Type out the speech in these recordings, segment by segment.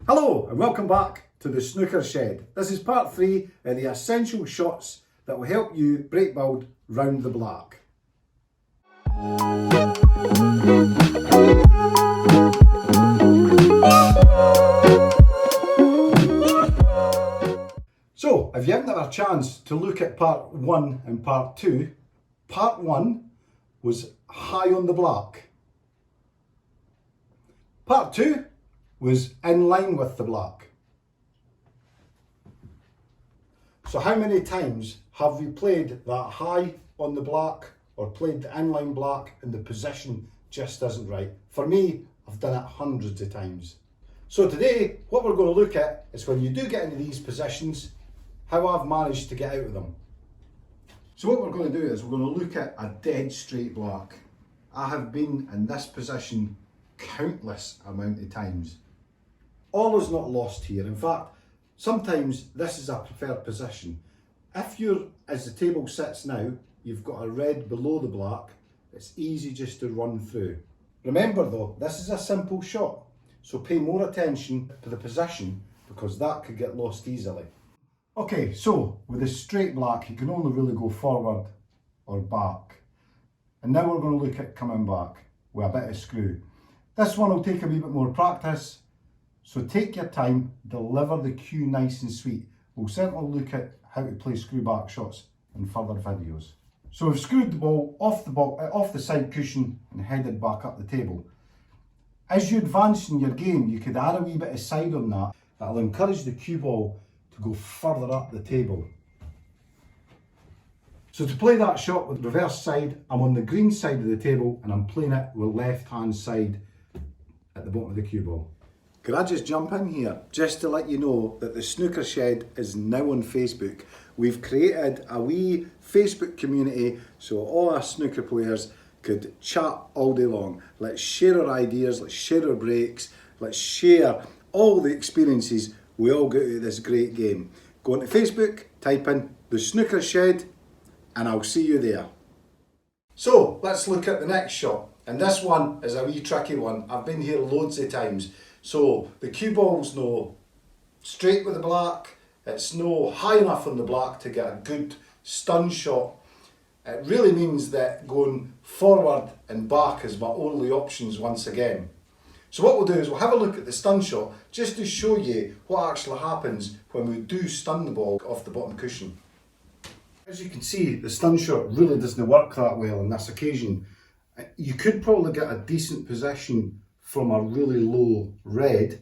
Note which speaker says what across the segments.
Speaker 1: Hello and welcome back to the Snooker Shed. This is part 3 of the essential shots that will help you break build round the black. So, if you haven't had a chance to look at part 1 and part 2, part 1 was high on the black. Part 2 was in line with the black. So how many times have we played that high on the black or played the inline black and the position just isn't right? For me, I've done it hundreds of times. So today, what we're going to look at is when you do get into these positions, how I've managed to get out of them. So what we're going to do is we're going to look at a dead straight black. I have been in this position countless amount of times. All is not lost here. In fact, sometimes this is a preferred position. If you're, as the table sits now, you've got a red below the black, it's easy just to run through. Remember though, this is a simple shot, so pay more attention to the position because that could get lost easily. Okay, so with a straight black, you can only really go forward or back. And now we're going to look at coming back with a bit of screw. This one will take a wee bit more practice. So take your time, deliver the cue nice and sweet. We'll certainly look at how to play screw back shots in further videos. So we've screwed the ball off the side cushion and headed back up the table. As you advance in your game, you could add a wee bit of side on that. That'll encourage the cue ball to go further up the table. So to play that shot with reverse side, I'm on the green side of the table and I'm playing it with left hand side at the bottom of the cue ball. Could I just jump in here just to let you know that the Snooker Shed is now on Facebook. We've created a wee Facebook community so all our snooker players could chat all day long. Let's share our ideas, let's share our breaks, let's share all the experiences we all get out of this great game. Go onto Facebook, type in the Snooker Shed and I'll see you there. So let's look at the next shot. And this one is a wee tricky one. I've been here loads of times. So the cue ball's no straight with the black, it's no high enough on the black to get a good stun shot. It really means that going forward and back is my only options once again. So what we'll do is we'll have a look at the stun shot just to show you what actually happens when we do stun the ball off the bottom cushion. As you can see, the stun shot really doesn't work that well on this occasion. You could probably get a decent position from a really low red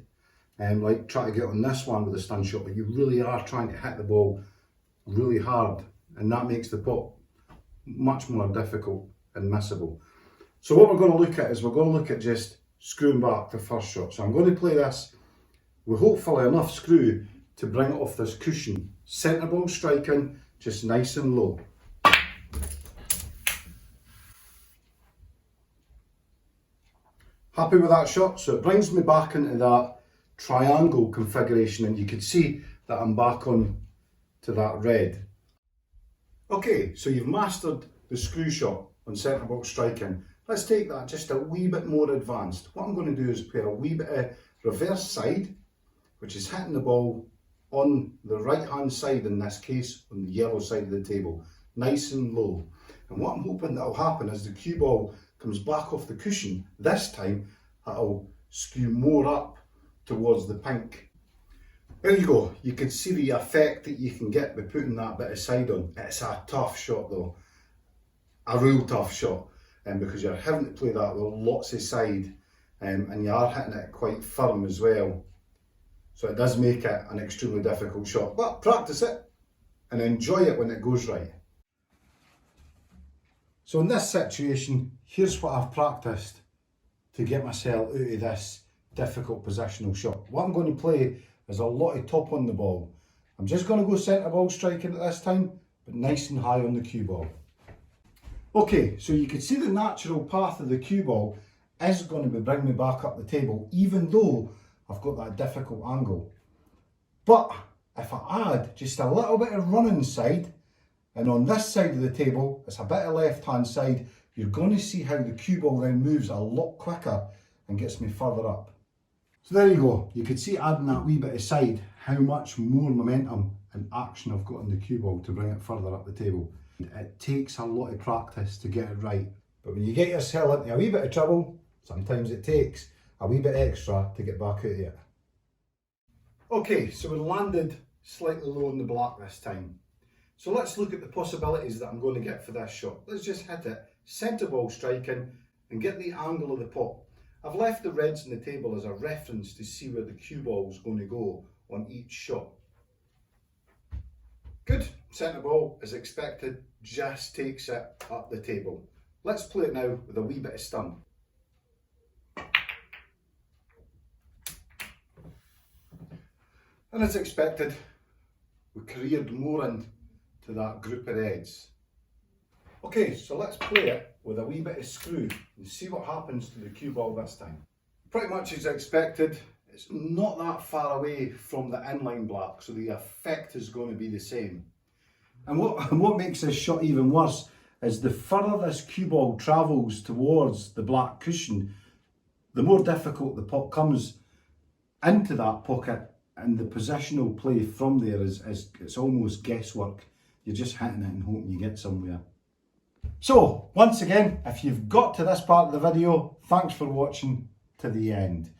Speaker 1: and like try to get on this one with a stun shot, but you really are trying to hit the ball really hard and that makes the pot much more difficult and missable. So what we're going to look at is we're going to look at just screwing back the first shot. So I'm going to play this with hopefully enough screw to bring it off this cushion. Centre ball striking, just nice and low. Happy with that shot? So it brings me back into that triangle configuration and you can see that I'm back on to that red. Okay, so you've mastered the screw shot on centre ball striking. Let's take that just a wee bit more advanced. What I'm going to do is play a wee bit of reverse side, which is hitting the ball on the right hand side in this case, on the yellow side of the table, nice and low. And what I'm hoping that will happen is the cue ball comes back off the cushion. This time that'll skew more up towards the pink. There you go. You can see the effect that you can get by putting that bit of side on. It's a tough shot though, a real tough shot, because you're having to play that with lots of side and you are hitting it quite firm as well. So it does make it an extremely difficult shot, but practice it and enjoy it when it goes right. So in this situation, here's what I've practiced to get myself out of this difficult positional shot. What I'm going to play is a lot of top on the ball. I'm just going to go centre ball striking at this time, but nice and high on the cue ball. Okay, so you can see the natural path of the cue ball is going to bring me back up the table, even though I've got that difficult angle. But if I add just a little bit of running side, and on this side of the table, it's a bit of left hand side, you're going to see how the cue ball then moves a lot quicker and gets me further up. So there you go. You could see adding that wee bit aside how much more momentum and action I've got on the cue ball to bring it further up the table. It takes a lot of practice to get it right. But when you get yourself into a wee bit of trouble, sometimes it takes a wee bit extra to get back out of it. Okay, so we landed slightly low on the black this time. So let's look at the possibilities that I'm going to get for this shot. Let's just hit it, centre ball striking, and get the angle of the pot. I've left the reds on the table as a reference to see where the cue ball is going to go on each shot. Good, centre ball as expected, just takes it up the table. Let's play it now with a wee bit of stun. And as expected, we careered more into that group of reds. Okay, so let's play it with a wee bit of screw and see what happens to the cue ball this time. Pretty much as expected, it's not that far away from the inline black, so the effect is going to be the same. And what makes this shot even worse is the further this cue ball travels towards the black cushion, the more difficult the pot comes into that pocket, and the positional play from there is it's almost guesswork. You're just hitting it and hoping you get somewhere. So, once again, if you've got to this part of the video, thanks for watching to the end.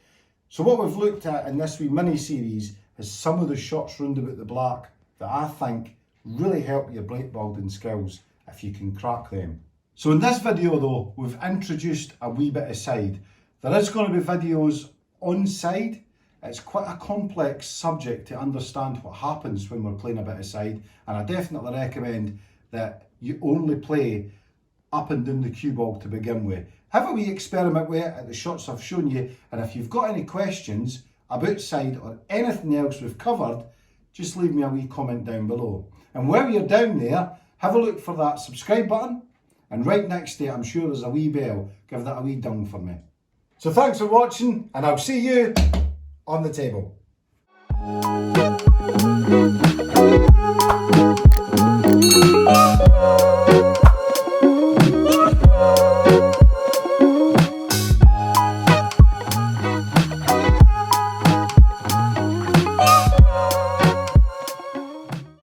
Speaker 1: So what we've looked at in this wee mini-series is some of the shots round about the black that I think really help your break building skills if you can crack them. So in this video though, we've introduced a wee bit of side. There is going to be videos on side. It's quite a complex subject to understand what happens when we're playing a bit of side, and I definitely recommend that you only play up and down the cue ball to begin with. Have a wee experiment with it at the shots I've shown you, and if you've got any questions about side or anything else we've covered, just leave me a wee comment down below. And while you're down there, have a look for that subscribe button, and right next to it I'm sure there's a wee bell. Give that a wee ding for me. So thanks for watching, and I'll see you on the table.